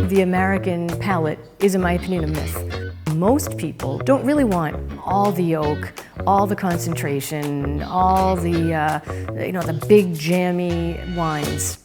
the American palate is, in my opinion, a myth. Most people don't really want all the oak, all the concentration, all the, the big jammy wines.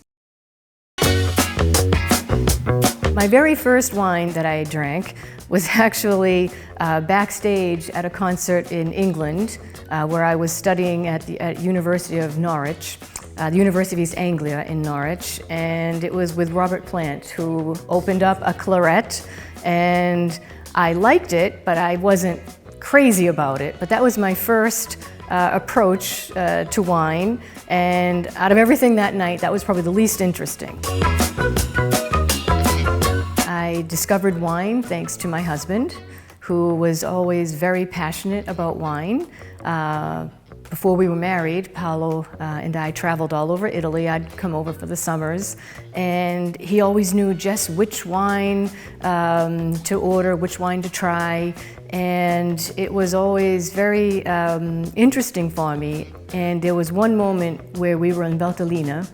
My very first wine that I drank was actually backstage at a concert in England, where I was studying at University of Norwich, the University of East Anglia in Norwich, and it was with Robert Plant, who opened up a claret, and I liked it, but I wasn't crazy about it. But that was my first approach to wine, and out of everything that night, that was probably the least interesting. I discovered wine thanks to my husband, who was always very passionate about wine. Before we were married, Paolo and I traveled all over Italy. I'd come over for the summers, and he always knew just which wine to order, which wine to try, and it was always very interesting for me. And there was one moment where we were in Valtellina,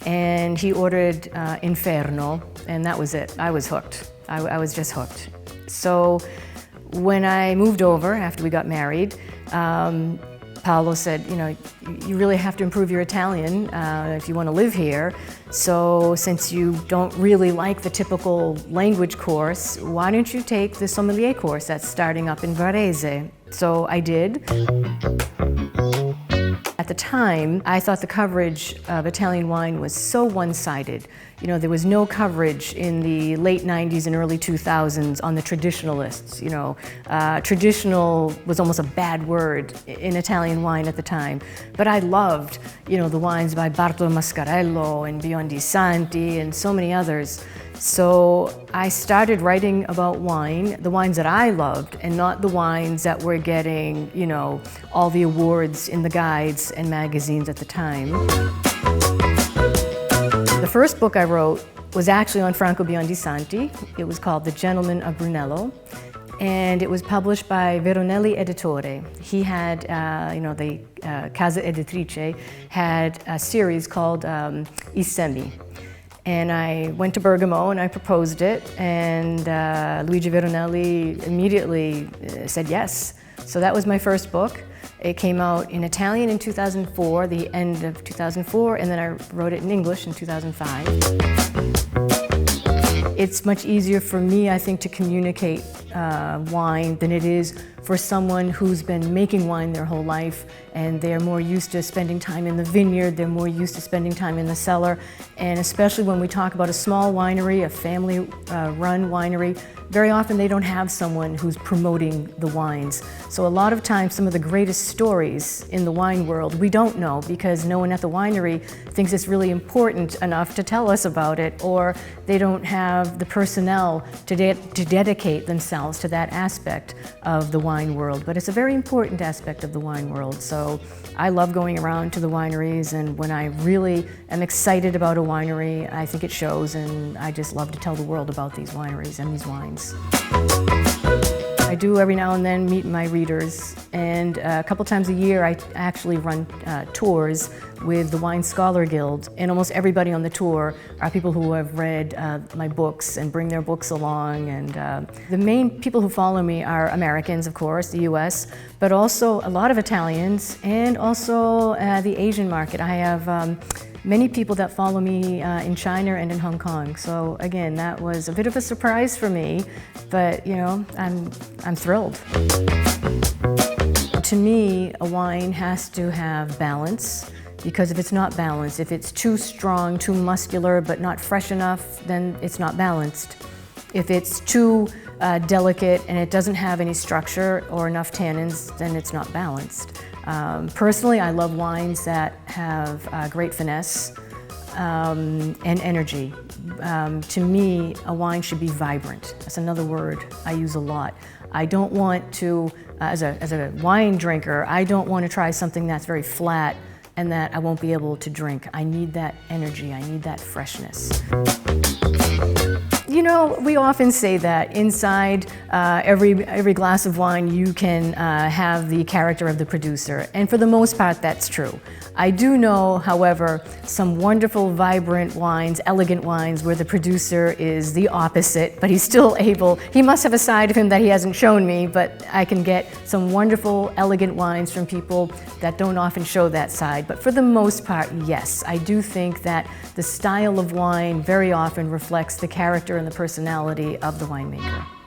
and he ordered Inferno, and that was it. I was hooked. I was just hooked. So when I moved over after we got married, Paolo said, you really have to improve your Italian if you want to live here. So since you don't really like the typical language course, why don't you take the sommelier course that's starting up in Varese? So I did. At the time, I thought the coverage of Italian wine was so one-sided. There was no coverage in the late 90s and early 2000s on the traditionalists. Traditional was almost a bad word in Italian wine at the time. But I loved, the wines by Bartolo Mascarello and Biondi Santi and so many others. So I started writing about wine, the wines that I loved, and not the wines that were getting, all the awards in the guides and magazines at the time. The first book I wrote was actually on Franco Biondi Santi. It was called The Gentleman of Brunello, and it was published by Veronelli Editore. He had, the Casa Editrice had a series called I Semi. And I went to Bergamo and I proposed it, and Luigi Veronelli immediately said yes. So that was my first book. It came out in Italian in 2004, the end of 2004, and then I wrote it in English in 2005. It's much easier for me, I think, to communicate wine than it is for someone who's been making wine their whole life, and they're more used to spending time in the vineyard, they're more used to spending time in the cellar, and especially when we talk about a small winery, a family-run winery, very often they don't have someone who's promoting the wines. So a lot of times some of the greatest stories in the wine world we don't know because no one at the winery thinks it's really important enough to tell us about it, or they don't have the personnel to dedicate themselves to that aspect of the wine world. But it's a very important aspect of the wine world. So I love going around to the wineries, and when I really am excited about a winery, I think it shows, and I just love to tell the world about these wineries and these wines. I do every now and then meet my readers, and a couple times a year I actually run tours with the Wine Scholar Guild, and almost everybody on the tour are people who have read my books and bring their books along. And the main people who follow me are Americans, of course, the US, but also a lot of Italians, and also the Asian market. I have many people that follow me in China and in Hong Kong. So again, that was a bit of a surprise for me, but I'm thrilled. To me, a wine has to have balance, because if it's not balanced, if it's too strong, too muscular, but not fresh enough, then it's not balanced. If it's too delicate and it doesn't have any structure or enough tannins, then it's not balanced. Personally, I love wines that have great finesse and energy. To me, a wine should be vibrant. That's another word I use a lot. I don't want to, as a wine drinker, I don't want to try something that's very flat and that I won't be able to drink. I need that energy, I need that freshness. know, we often say that inside every glass of wine you can have the character of the producer, and for the most part that's true. I do know, however, some wonderful, vibrant wines, elegant wines, where the producer is the opposite, but he's still able, he must have a side of him that he hasn't shown me, but I can get some wonderful, elegant wines from people that don't often show that side. But for the most part, yes, I do think that the style of wine very often reflects the character and the personality of the winemaker.